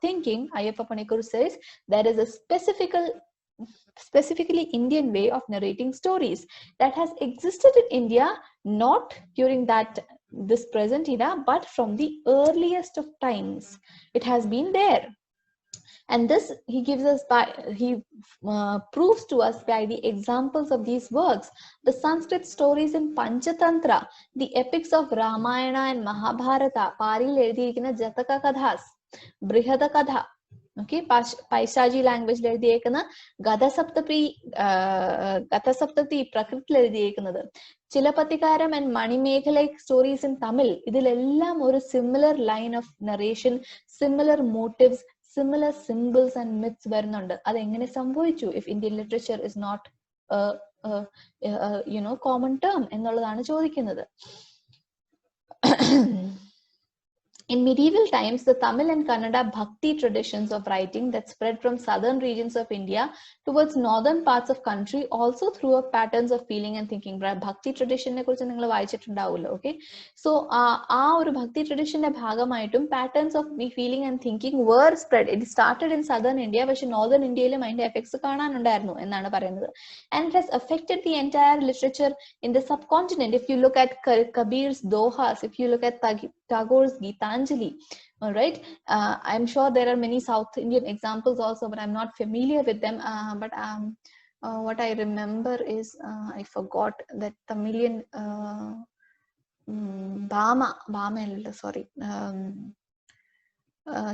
thinking, Ayyappa Panikkur says, there is a specifically Indian way of narrating stories that has existed in India, not during this present era, but from the earliest of times. It has been there. And this he gives us proves to us by the examples of these works. The Sanskrit stories in Panchatantra, the epics of Ramayana and Mahabharata, Paril ezhudiyirikkunna Jataka Kadhas, Brihada Kadha, okay, Paishaji language ezhudiyirikkunna Gathasaptati Prakritil ezhudiyirikkunnathu, Chilapatikaram and Manimekhalai stories in Tamil, idilellam oru similar line of narration, similar motives, similar symbols and myths വരുന്നുണ്ട്. അതെങ്ങനെ സംഭവിച്ചു if Indian literature is not common term എന്നുള്ളതാണ് ചോദിക്കുന്നത്. In medieval times, the Tamil and Kannada bhakti traditions of writing that spread from southern regions of India towards northern parts of country also threw up patterns of feeling and thinking. Bhakti tradition ne kurichu ningal vaichittundavulla, okay? So oru bhakti tradition ne bhagamaayittum patterns of feeling and thinking were spread. It started in southern India, but northern India il ainte effects കാണാനുണ്ടായിരുന്നു എന്നാണ് പറയുന്നത്. And it has affected the entire literature in the subcontinent. If you look at Kabir's Dohas, if you look at Tagore's Gitanjali, all right, I'm sure there are many South Indian examples also, but I'm not familiar with them. But what I remember is I forgot that Tamilian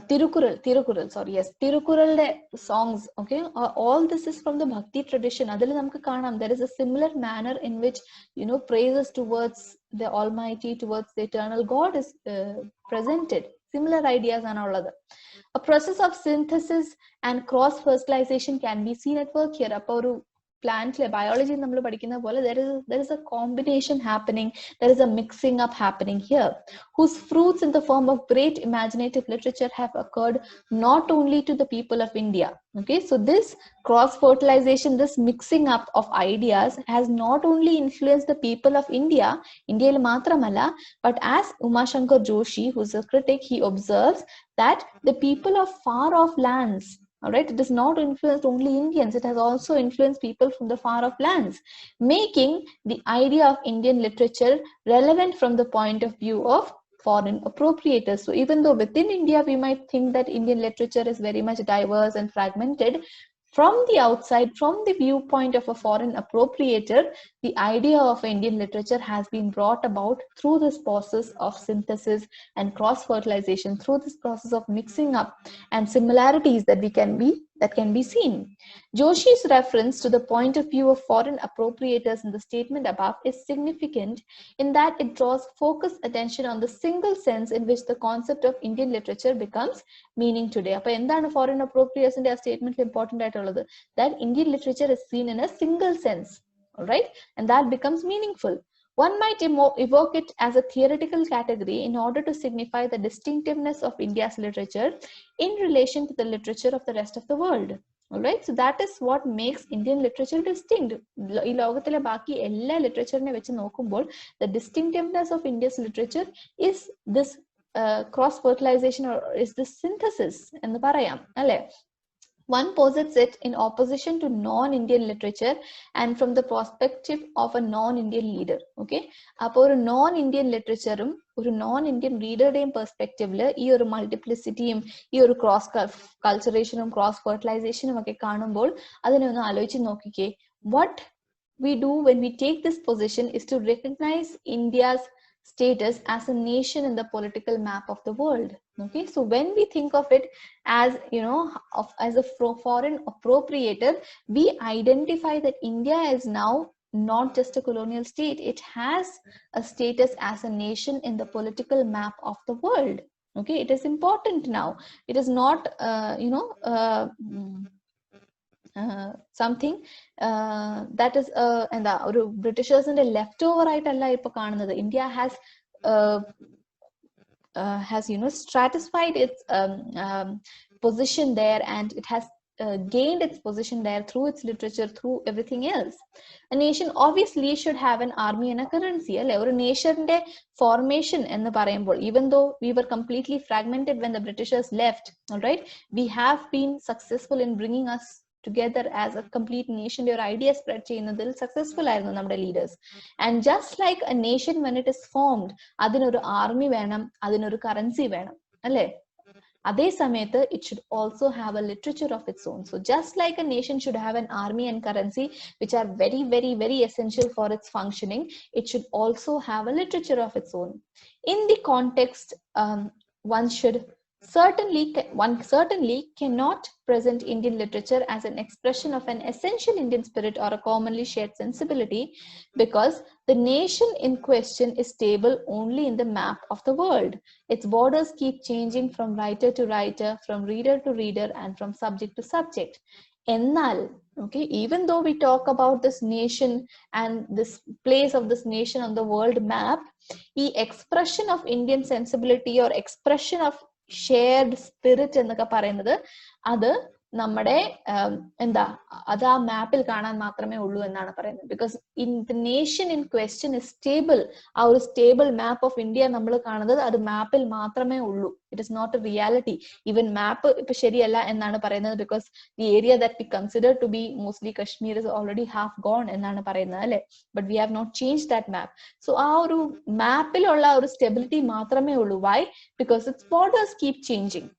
Tirukural, sorry, yes, Tirukural songs, okay, all this is from the Bhakti tradition. Adil namukku kaanam, there is a similar manner in which, praises towards the Almighty, towards the eternal God is presented. Similar ideas are ullathu. A process of synthesis and cross fertilization can be seen at work here. Appo oru plant biology nammal padikkunna pole there is a combination happening, there is a mixing up happening here, whose fruits in the form of great imaginative literature have occurred not only to the people of India, okay? So this cross fertilization, this mixing up of ideas has not only influenced the people of India matramalla, but as Umashankar Joshi, who is a critic, he observes that the people of far off lands, all right, it does not influence only Indians, it has also influenced people from the far off lands, making the idea of Indian literature relevant from the point of view of foreign appropriators. So even though within India we might think that Indian literature is very much diverse and fragmented, from the outside, from the viewpoint of a foreign appropriator, the idea of Indian literature has been brought about through this process of synthesis and cross-fertilization, through this process of mixing up and similarities that can be seen. Joshi's reference to the point of view of foreign appropriators in the statement above is significant in that it draws focused attention on the single sense in which the concept of Indian literature becomes meaning today. Appo endana foreign appropriators inde statement important aayittulladu, that Indian literature is seen in a single sense, all right, and that becomes meaningful. One might evoke it as a theoretical category in order to signify the distinctiveness of India's literature in relation to the literature of the rest of the world. All right, so that is what makes Indian literature distinct. ഈ ലോകത്തിലെ ബാക്കി എല്ലാ ലിറ്ററേച്ചറിനെ വെച്ച് നോക്കുമ്പോൾ the distinctiveness of India's literature is this cross fertilization, or is this synthesis എന്ന് പറയാം അല്ലേ. One posits it in opposition to non-Indian literature and from the perspective of a non-Indian leader, okay? അപ്പോൾ ഒരു non-Indian ലിറ്ററേച്ചറും ഒരു non-Indian റീഡറുടെയും പെർസ്പെക്റ്റീവിൽ ഈ ഒരു മൾട്ടിപ്ലിസിറ്റിയും ഈ ഒരു ക്രോസ് കൾച്ചറേഷനും ക്രോസ് ഫെർട്ടിലൈസേഷനും ഒക്കെ കാണുമ്പോൾ അതിനെ ഒന്ന് ആലോചിച്ച് നോക്കിക്കേ. What we do when we take this position is to recognize India's status as a nation in the political map of the world, okay? So when we think of it as as a foreign appropriator, we identify that India is now not just a colonial state, it has a status as a nation in the political map of the world, okay? It is important now, it is not something that is എന്താ ഒരു ബ്രിട്ടീഷേഴ്സിന്റെ left over ആയിട്ടല്ല ഇപ്പൊ കാണുന്നത്. India has stratified its position there, and it has gained its position there through its literature, through everything else. A nation obviously should have an army and a currency. Or nation's formation in the parayumbol, even though we were completely fragmented when the Britishers left, all right, we have been successful in bringing us together as a complete nation. Your idea spread ചെയ്യുന്നതിൽ successful ആയിരുന്നു നമ്മുടെ leaders. And just like a nation when it is formed, അതിനൊരു army വേണം, അതിനൊരു currency വേണം, അല്ലേ? അതേ സമയത്ത് it should also have a literature of its own. So just like a nation should have an army and currency, which are very, very, very essential for its functioning, it should also have a literature of its own. In the context, one certainly cannot present Indian literature as an expression of an essential Indian spirit or a commonly shared sensibility, because the nation in question is stable only in the map of the world. Its borders keep changing from writer to writer, from reader to reader, and from subject to subject. Ennal, okay, even though we talk about this nation and this place of this nation on the world map, the expression of Indian sensibility or expression of shared spirit എന്നൊക്കെ പറയുന്നത് അത് നമ്മുടെ എന്താ അത് ആ മാപ്പിൽ കാണാൻ മാത്രമേ ഉള്ളൂ എന്നാണ് പറയുന്നത്. Because in the nation in question is stable. ആ ഒരു സ്റ്റേബിൾ മാപ്പ് ഓഫ് ഇന്ത്യ നമ്മൾ കാണുന്നത് അത് മാപ്പിൽ മാത്രമേ ഉള്ളൂ. It is not a reality. Even map ഇപ്പൊ ശരിയല്ല എന്നാണ് പറയുന്നത്, because the area that we consider to be mostly Kashmir is already half gone എന്നാണ് പറയുന്നത്, അല്ലെ? But we have not change that map. So ആ ഒരു മാപ്പിലുള്ള ഒരു സ്റ്റെബിലിറ്റി മാത്രമേ ഉള്ളൂ. Why? Because it's borders keep changing.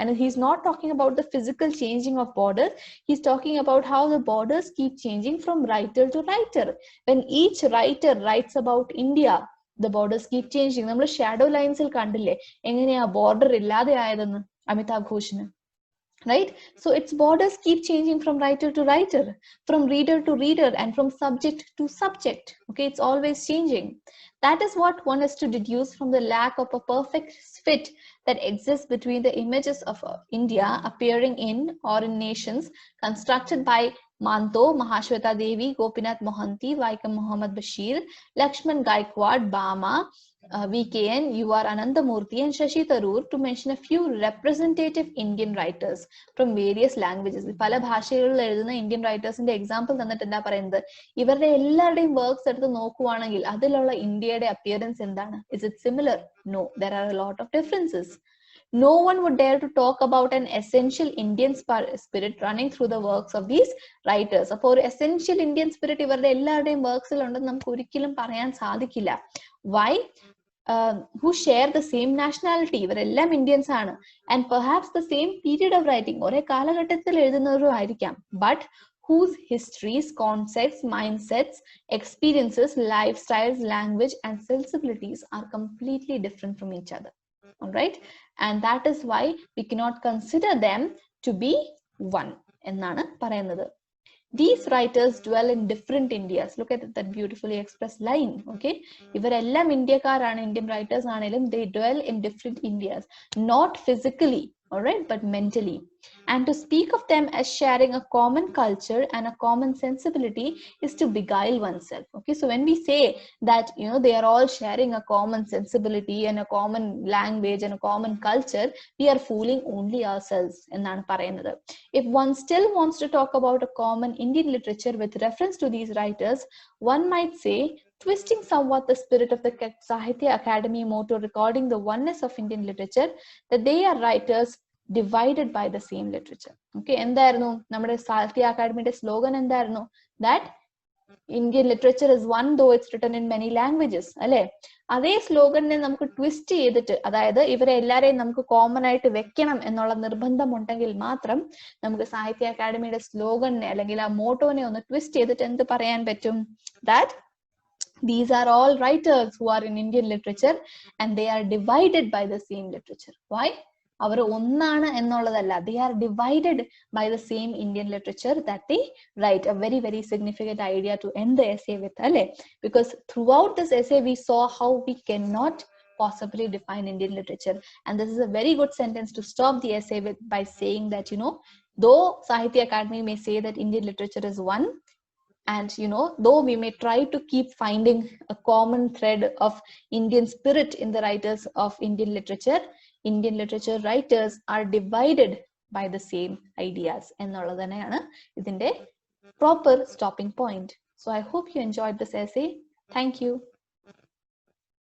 And he's not talking about the physical changing of borders. He's talking about how the borders keep changing from writer to writer. When each writer writes about India, the borders keep changing. നമ്മൾ shadow ലൈൻസിൽ കണ്ടില്ലേ എങ്ങനെയാ border ഇല്ലാതെ ആയതെന്ന് Amitabh ഘോഷിന്, right? So its borders keep changing from writer to writer, from reader to reader, and from subject to subject. Okay, it's always changing. That is what one is to deduce from the lack of a perfect fit that exists between the images of India appearing in or in nations constructed by Manto, Mahashweta Devi, Gopinath Mohanty, Vaikam Muhammad Bashir, Lakshman Gaikwad, Bama, VKN, UR Anandamurthy, and Shashi Tharoor, to mention a few representative Indian writers from various languages. പല ഭാഷകളിൽ എഴുതുന്ന Indian റൈറ്റേഴ്സിന്റെ example തന്നിട്ട് എന്താ പറയുന്നത്, ഇവരുടെ എല്ലാവരുടെയും works എടുത്ത് നോക്കുവാണെങ്കിൽ അതിലുള്ള ഇന്ത്യയുടെ അപ്പിയറൻസ് എന്താണ്? Is it similar? No, there are a lot of differences. No one would dare to talk about an essential Indian spirit running through the works of these writers. അപ്പോൾ ഒരു essential Indian spirit ഇവരുടെ എല്ലാവരുടെയും വർക്ക്സിൽ ഉണ്ടെന്ന് നമുക്ക് ഒരിക്കലും പറയാൻ സാധിക്കില്ല. Why? Who share the same nationality. ഇവരെല്ലാം ഇന്ത്യൻസ് ആണ്. And perhaps the same period of writing. ഒരേ കാലഘട്ടത്തിൽ എഴുതുന്നവരും ആയിരിക്കാം. But whose histories, concepts, mindsets, experiences, lifestyles, language, and sensibilities are completely different from each other. All right? And that is why we cannot consider them to be one. എന്നാണ് പറയുന്നത്. These writers dwell in different Indias. Look at that beautifully expressed line. Okay, ഇവരെല്ലാം ഇന്ത്യക്കാരാണ്, Indian writers ആണെങ്കിലും they dwell in different Indias, not physically, all right, but mentally. And to speak of them as sharing a common culture and a common sensibility is to beguile oneself. Okay, so when we say that, you know, they are all sharing a common sensibility and a common language and a common culture, we are fooling only ourselves എന്നാണ് പറയുന്നത്. If one still wants to talk about a common Indian literature with reference to these writers, one might say, twisting somewhat the spirit of the Sahitya Academy motto recording the oneness of Indian literature, that they are writers divided by the same literature. Okay, എന്തായിരുന്നു നമ്മുടെ സാഹിത്യ അക്കാദമിയുടെ slogan? എന്തായിരുന്നു? That Indian literature is one though it's written in many languages, അല്ലെ? അതേ സ്ലോഗനെ നമുക്ക് twist ചെയ്തിട്ട്, അതായത് ഇവരെ എല്ലാരെയും നമുക്ക് കോമൺ ആയിട്ട് വെക്കണം എന്നുള്ള നിർബന്ധം ഉണ്ടെങ്കിൽ മാത്രം നമുക്ക് സാഹിത്യ അക്കാദമിയുടെ സ്ലോഗനെ അല്ലെങ്കിൽ ആ മോട്ടോനെ ഒന്ന് ട്വിസ്റ്റ് ചെയ്തിട്ട് എന്ത് പറയാൻ പറ്റും? That these are all writers who are in Indian literature and they are divided by the same literature. Why? അവർ ഒന്നാണ് എന്നുള്ളതല്ല, they are divided by the same Indian literature that they write. A very, very significant idea to end the essay with, അല്ലേ? Because throughout this essay we saw how we cannot possibly define Indian literature, and this is a very good sentence to stop the essay with, by saying that, you know, though Sahitya Academy may say that Indian literature is one, and, you know, though we may try to keep finding a common thread of Indian spirit in the writers of Indian literature writers are divided by the same ideas എന്നുള്ളത് തന്നെയാണ് ഇതിന്റെ proper stopping point. So I hope you enjoyed this essay. Thank you.